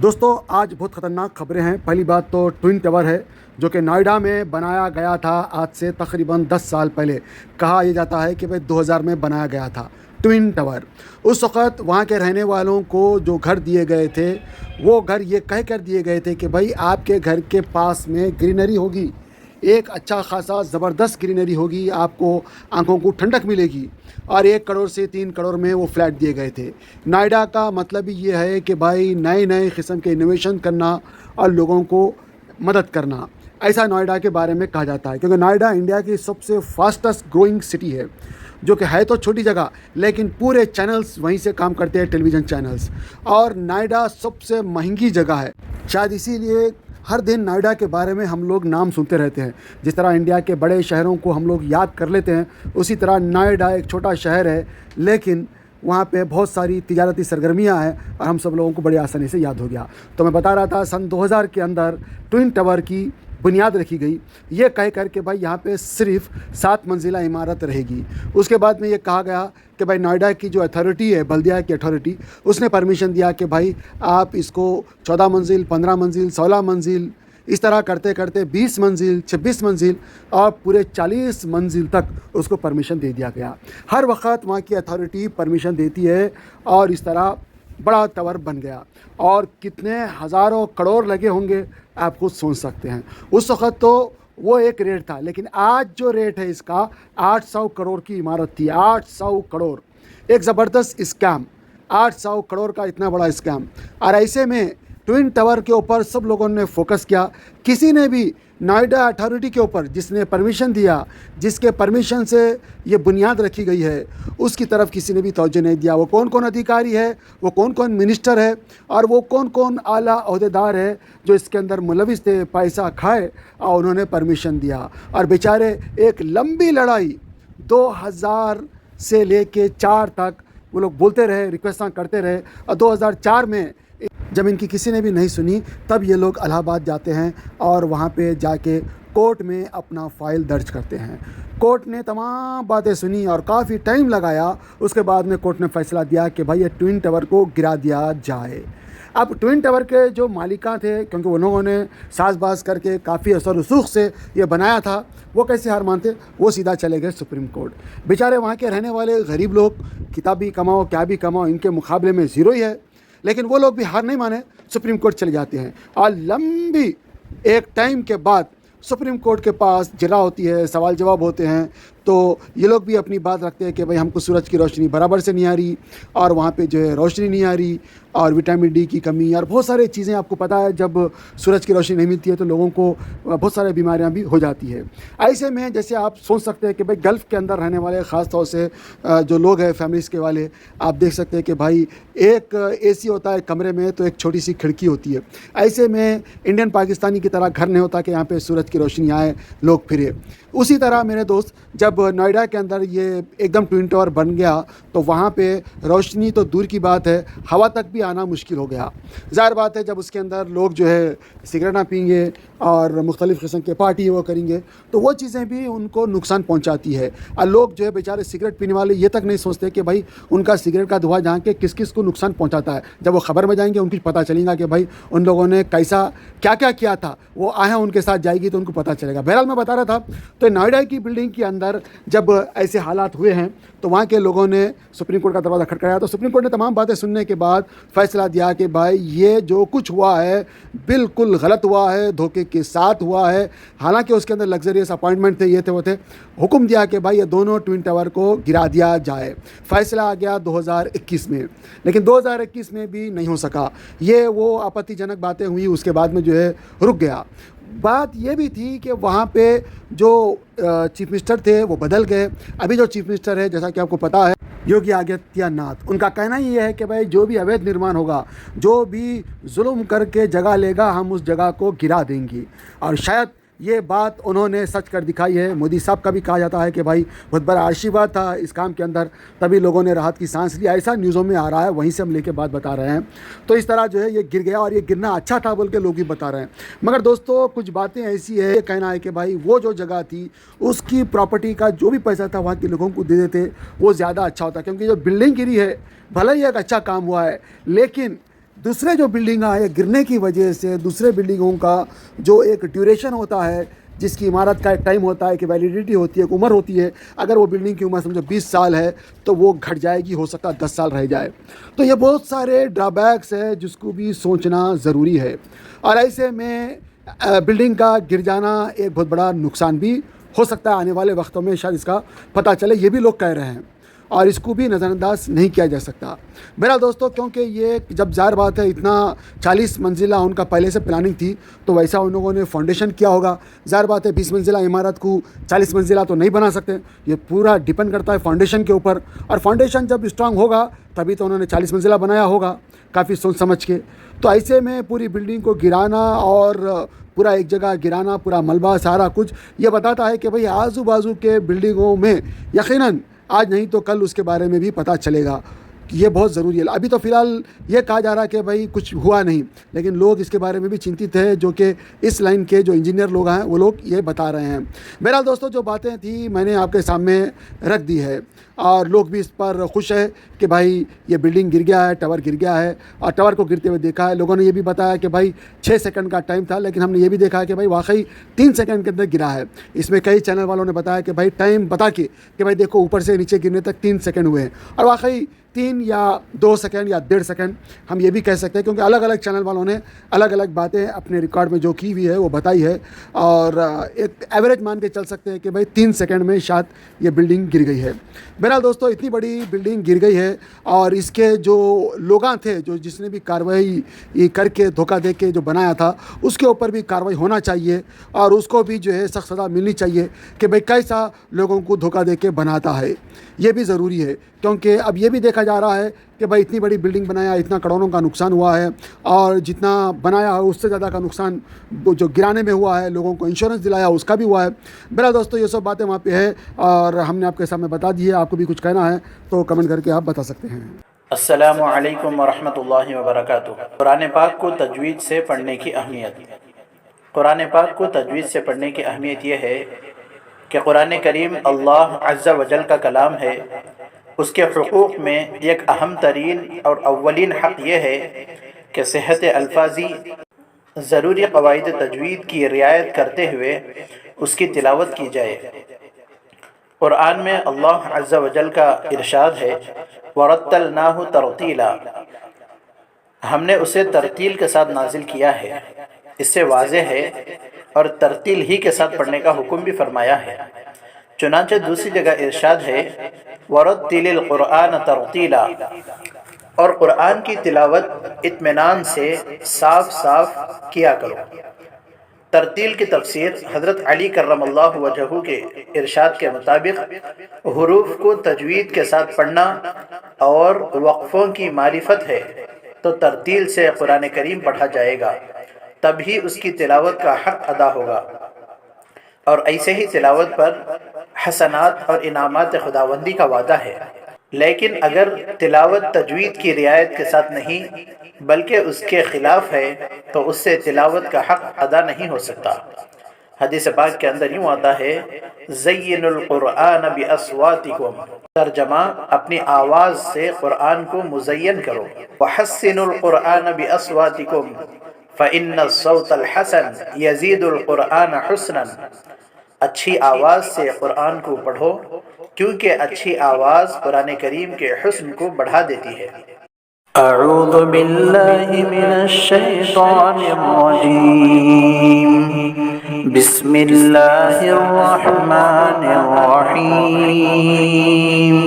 दोस्तों आज बहुत ख़तरनाक खबरें हैं। पहली बात तो ट्विन टावर है जो कि नोएडा में बनाया गया था आज से तकरीबन 10 साल पहले। कहा यह जाता है कि भाई 2000 में बनाया गया था ट्विन टावर। उस वक़्त वहाँ के रहने वालों को जो घर दिए गए थे वो घर ये कह कर दिए गए थे कि भाई आपके घर के पास में ग्रीनरी होगी, एक अच्छा खासा ज़बरदस्त ग्रीनरी होगी, आपको आंखों को ठंडक मिलेगी। और 1 करोड़ से 3 करोड़ में वो फ्लैट दिए गए थे। नोएडा का मतलब ही ये है कि भाई नए नए किस्म के इनोवेशन करना और लोगों को मदद करना, ऐसा नोएडा के बारे में कहा जाता है। क्योंकि नोएडा इंडिया की सबसे फास्टेस्ट ग्रोइंग सिटी है, जो कि है तो छोटी जगह लेकिन पूरे चैनल्स वहीं से काम करते हैं, टेलीविज़न चैनल्स। और नोएडा सबसे महंगी जगह है, शायद इसीलिए हर दिन नोएडा के बारे में हम लोग नाम सुनते रहते हैं। जिस तरह इंडिया के बड़े शहरों को हम लोग याद कर लेते हैं, उसी तरह नोएडा एक छोटा शहर है लेकिन वहाँ पे बहुत सारी तिजारती सरगर्मियाँ हैं और हम सब लोगों को बड़ी आसानी से याद हो गया। तो मैं बता रहा था सन 2000 के अंदर ट्विन टावर की बुनियाद रखी गई, ये कह कर के भाई यहाँ पे सिर्फ 7 मंजिला इमारत रहेगी। उसके बाद में ये कहा गया कि भाई नोएडा की जो अथॉरिटी है, बल्दिया की अथॉरिटी, उसने परमिशन दिया कि भाई आप इसको 14 मंजिल, 15 मंजिल, 16 मंजिल, इस तरह करते करते 20 मंजिल, 26 मंजिल और पूरे 40 मंजिल तक उसको परमिशन दे दिया गया। हर वक्त वहाँ की अथॉरिटी परमिशन देती है और इस तरह बड़ा टावर बन गया। और कितने हज़ारों करोड़ लगे होंगे आप खुद सोच सकते हैं। उस वक़्त तो वो एक रेट था, लेकिन आज जो रेट है इसका 800 करोड़ की इमारत थी। 800 करोड़, एक ज़बरदस्त स्कैम। 800 करोड़ का इतना बड़ा स्कैम। और ऐसे में ट्विन टावर के ऊपर सब लोगों ने फोकस किया। किसी ने भी नोएडा अथॉरिटी के ऊपर, जिसने परमिशन दिया, जिसके परमिशन से ये बुनियाद रखी गई है, उसकी तरफ किसी ने भी तवज्जो नहीं दिया। वो कौन कौन अधिकारी है, वो कौन कौन मिनिस्टर है और वो कौन कौन आला ओहदेदार है जो इसके अंदर मुलविस थे, पैसा खाए और उन्होंने परमिशन दिया। और बेचारे एक लंबी लड़ाई 2000 से लेके 4 तक वो लोग बोलते रहे, रिक्वेस्टां करते रहे। और 2004 में जब इनकी किसी ने भी नहीं सुनी, तब ये लोग इलाहाबाद जाते हैं और वहाँ पे जाके कोर्ट में अपना फ़ाइल दर्ज करते हैं। कोर्ट ने तमाम बातें सुनी और काफ़ी टाइम लगाया। उसके बाद में कोर्ट ने फ़ैसला दिया कि भाई ये ट्विन टावर को गिरा दिया जाए। अब ट्विन टावर के जो मालिकान थे, क्योंकि उन्होंने साज़बाज़ करके काफ़ी असर रसूख से ये बनाया था, वो कैसे हार मानते, वो सीधा चले गए सुप्रीम कोर्ट। बेचारे वहाँ के रहने वाले गरीब लोग, किताबी कमाओ क्या भी कमाओ, इनके मुकाबले में ज़ीरो ही है, लेकिन वो लोग भी हार नहीं माने, सुप्रीम कोर्ट चले जाते हैं। और लंबी एक टाइम के बाद सुप्रीम कोर्ट के पास जगह होती है, सवाल जवाब होते हैं, तो ये लोग भी अपनी बात रखते हैं कि भाई हमको सूरज की रोशनी बराबर से नहीं आ रही और वहाँ पे जो है रोशनी नहीं आ रही और विटामिन डी की कमी और बहुत सारी चीज़ें। आपको पता है जब सूरज की रोशनी नहीं मिलती है तो लोगों को बहुत सारी बीमारियाँ भी हो जाती है। ऐसे में जैसे आप सोच सकते हैं कि भाई गल्फ़ के अंदर रहने वाले ख़ास तौर से जो लोग हैं फैमिलीज़ के वाले, आप देख सकते हैं कि भाई एक AC होता है कमरे में तो एक छोटी सी खिड़की होती है। ऐसे में इंडियन पाकिस्तानी की तरह घर नहीं होता कि यहाँ पे सूरज की रोशनी आए, लोग फिरे। उसी तरह मेरे दोस्त, जब नोएडा के अंदर ये एकदम ट्विन टावर बन गया तो वहाँ पे रोशनी तो दूर की बात है, हवा तक भी आना मुश्किल हो गया। ज़ाहिर बात है जब उसके अंदर लोग जो है सिगरेट ना पीएंगे और मुख्तलिफ़ किस्म के पार्टी वो करेंगे तो वो चीज़ें भी उनको नुकसान पहुँचाती है। और लोग जो है बेचारे सिगरेट पीने वाले ये तक नहीं सोचते कि भाई उनका सिगरेट का धुआं जहाँ के किस किस को नुकसान पहुँचाता है। जब वो ख़बर में जाएंगे उनको पता चलेगा कि भाई उन लोगों ने कैसा क्या क्या किया था, वो आया उनके साथ जाएगी तो उनको पता चलेगा। बहरहाल मैं बता रहा था, तो नोएडा की बिल्डिंग के अंदर जब ऐसे हालात हुए हैं तो वहाँ के लोगों ने सुप्रीम कोर्ट का दरवाज़ा खटखटाया। तो सुप्रीम कोर्ट ने तमाम बातें सुनने के बाद फ़ैसला दिया कि भाई ये जो कुछ हुआ है बिल्कुल गलत हुआ है, धोखे के साथ हुआ है। हालांकि उसके अंदर लग्जरियस अपॉइंटमेंट थे, ये थे वो थे। हुक्म दिया कि भाई ये दोनों ट्विन टावर को गिरा दिया जाए। फ़ैसला आ गया 2021 में, लेकिन 2021 में भी नहीं हो सका। ये वो आपत्तिजनक बातें हुई, उसके बाद में जो है रुक गया। बात ये भी थी कि वहाँ पे जो चीफ मिनिस्टर थे वो बदल गए। अभी जो चीफ मिनिस्टर है, जैसा कि आपको पता है, योगी आदित्यनाथ, उनका कहना ये है कि भाई जो भी अवैध निर्माण होगा, जो भी जुल्म करके जगह लेगा, हम उस जगह को गिरा देंगे। और शायद ये बात उन्होंने सच कर दिखाई है। मोदी साहब का भी कहा जाता है कि भाई बहुत बड़ा आशीर्वाद था इस काम के अंदर, तभी लोगों ने राहत की सांस ली, ऐसा न्यूज़ों में आ रहा है, वहीं से हम लेके बात बता रहे हैं। तो इस तरह जो है ये गिर गया और ये गिरना अच्छा था बोल के लोग भी बता रहे हैं। मगर दोस्तों कुछ बातें ऐसी है, ये कहना है कि भाई वो जो जगह थी उसकी प्रॉपर्टी का जो भी पैसा था वहाँ के लोगों को दे देते, वो ज़्यादा अच्छा होता। क्योंकि जो बिल्डिंग गिरी है, भले ही एक अच्छा काम हुआ है, लेकिन दूसरे जो बिल्डिंग है गिरने की वजह से दूसरे बिल्डिंगों का जो एक ड्यूरेशन होता है, जिसकी इमारत का एक टाइम होता है कि वैलिडिटी होती है, एक उम्र होती है, अगर वो बिल्डिंग की उम्र समझो 20 साल है तो वो घट जाएगी, हो सकता है 10 साल रह जाए। तो ये बहुत सारे ड्रॉबैक्स है जिसको भी सोचना ज़रूरी है। और ऐसे में बिल्डिंग का गिर जाना एक बहुत बड़ा नुकसान भी हो सकता है। आने वाले वक्तों में शायद इसका पता चले, ये भी लोग कह रहे हैं, और इसको भी नज़रअंदाज नहीं किया जा सकता। मेरा दोस्तों, क्योंकि ये जब ज़ाहिर बात है इतना 40 मंजिला उनका पहले से प्लानिंग थी, तो वैसा उन लोगों ने फाउंडेशन किया होगा। ज़ाहिर बात है 20 मंजिला इमारत को 40 मंजिला तो नहीं बना सकते, ये पूरा डिपेंड करता है फाउंडेशन के ऊपर, और फाउंडेशन जब स्ट्रांग होगा तभी तो उन्होंने 40 मंजिला बनाया होगा काफ़ी सोच समझ के। तो ऐसे में पूरी बिल्डिंग को गिराना और पूरा एक जगह गिराना, पूरा मलबा सारा कुछ, ये बताता है कि भाई आजू बाजू के बिल्डिंगों में यकीनन आज नहीं तो कल उसके बारे में भी पता चलेगा। ये बहुत ज़रूरी है। अभी तो फ़िलहाल ये कहा जा रहा है कि भाई कुछ हुआ नहीं, लेकिन लोग इसके बारे में भी चिंतित हैं, जो कि इस लाइन के जो इंजीनियर लोग हैं वो लोग ये बता रहे हैं। बहरहाल दोस्तों, जो बातें थी मैंने आपके सामने रख दी है, और लोग भी इस पर खुश है कि भाई ये बिल्डिंग गिर गया है, टावर गिर गया है, और टावर को गिरते हुए देखा है। लोगों ने ये भी बताया कि भाई 6 सेकंड का टाइम था, लेकिन हमने ये भी देखा है कि भाई वाकई 3 सेकंड के अंदर गिरा है। इसमें कई चैनल वालों ने बताया कि भाई टाइम बता के कि भाई देखो ऊपर से नीचे गिरने तक 3 सेकंड हुए हैं, और वाकई 3 या 2 सेकंड या 1.5 सेकंड हम ये भी कह सकते हैं, क्योंकि अलग अलग चैनल वालों ने अलग अलग बातें अपने रिकॉर्ड में जो की हुई है वो बताई है। और एक एवरेज मान के चल सकते हैं कि भाई 3 सेकंड में शायद ये बिल्डिंग गिर गई है। बहरहाल दोस्तों, इतनी बड़ी बिल्डिंग गिर गई है, और इसके जो लोग थे, जो जिसने भी कार्रवाई करके धोखा दे के जो बनाया था, उसके ऊपर भी कार्रवाई होना चाहिए, और उसको भी जो है सख्त सज़ा मिलनी चाहिए कि भाई कैसा लोगों को धोखा दे के बनाता है। ये भी ज़रूरी है, क्योंकि अब ये भी देखा जा रहा है कि भाई इतनी बड़ी बिल्डिंग बनाया, इतना करोड़ों का नुकसान हुआ है, और जितना बनाया है उससे ज़्यादा का नुकसान जो गिराने में हुआ है, लोगों को इंश्योरेंस दिलाया उसका भी हुआ है। मेरा दोस्तों, ये सब बातें वहाँ पे है और हमने आपके सामने बता दी है। आपको भी कुछ कहना है तो कमेंट करके आप बता सकते हैं। अस्सलामु अलैकुम वरहमतुल्लाहि वबरकातुहू। कुरान पाक को तजवीद से पढ़ने की अहमियत। कुरान पाक को तजवीद से पढ़ने की अहमियत यह है कि कुरान करीम अल्लाह अज़्ज़ा वजल का कलाम है। उसके हुकूक़ में एक अहम तरीन और अव्वलीन हक़ यह है कि सेहत अल्फाजी ज़रूरी क़वाइद तजवीद की रियायत करते हुए उसकी तिलावत की जाए। कुरान में अल्लाह अज़्ज़ा वजल का इरशाद है, वरत्तलनाहु तरतीला, हमने उसे तरतील के साथ नाजिल किया है। इससे वाज़ेह है और तरतील ही के साथ पढ़ने का हुक्म भी फरमाया है। चुनांचे दूसरी जगह इरशाद है, वरत्तिलिल कुरआन तरतीला, और कुरान की तिलावत इत्मीनान से साफ साफ किया करो। तरतील की तफसीर हज़रत अली कर्रमल्लाहु वजहू के इरशाद के मुताबिक हुरूफ को तजवीद के साथ पढ़ना और वक्फ़ों की मारिफत है, तो तरतील से कुरान करीम पढ़ा जाएगा, तभी उसकी तिलावत का हक़ अदा होगा। और ऐसे ही तिलावत पर हसनात और इनामात खुदावंदी का वादा है। लेकिन अगर तिलावत तजवीद की रियायत के साथ नहीं बल्कि उसके खिलाफ है, तो उससे तिलावत का हक़ अदा नहीं हो सकता। हदीस पाक के अंदर यूँ आता है, ज़य्यिनुल कुरआन बिअस्वातिकुम, तर्जमा अपनी आवाज़ से कुरान को मुज़य्यन करो। वहस्सिनुल कुरआन बिअस्वातिकुम फ़इन्नस्सौतल हसन यज़ीदुल कुरआन हुस्नन, अच्छी आवाज़ से कुरान को पढ़ो, क्योंकि अच्छी आवाज़ कुरान करीम के हुस्न को बढ़ा देती है। अऊज़ु बिल्लाहि मिनश शैतानिर रजीम, बिस्मिल्लाहिर रहमानिर रहीम,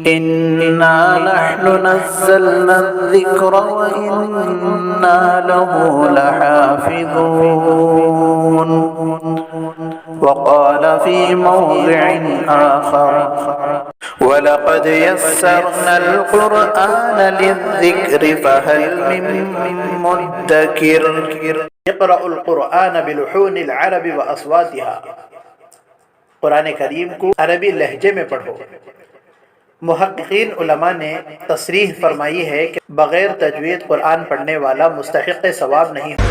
इन्ना नहनु नज़्ज़लना ज़िक्र व इन्ना लहू लहाफ़िज़ून। वक़ाल फ़ी मौज़िइन आख़र, वलक़द यस्सरनल क़ुरआन लिज़्ज़िक्रि फ़हल मिन मुद्दकिर। इक़रउल क़ुरआन बिलुहूनिल अरबि व अस्वातिहा, कुरान करीम को अरबी लहजे में पढ़ो। मुहक्किकीन उलमा ने तसरीह फरमाई है कि बग़ैर तजवीद कुरान पढ़ने वाला मुस्तहिक़ सवाब नहीं हो।